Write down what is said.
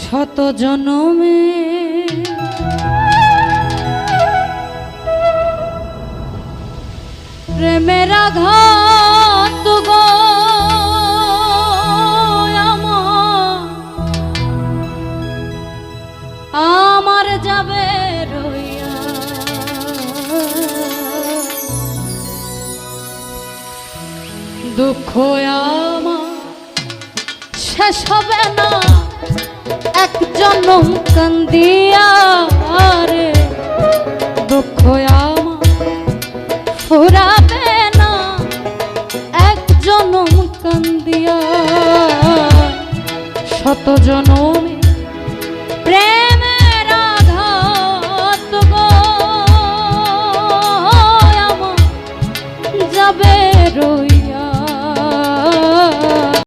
শত জনমে প্রেমের আঘাত গো আমার যাবে রইয়া, দুঃখ আমার শেষ হবে না এক জনম কান্দিয়া রে, দুঃখ আমার ফুরাবে না এক জনম কান্দিয়া, শত জনমে প্রেমের আঘাত গো আমার যাবে রই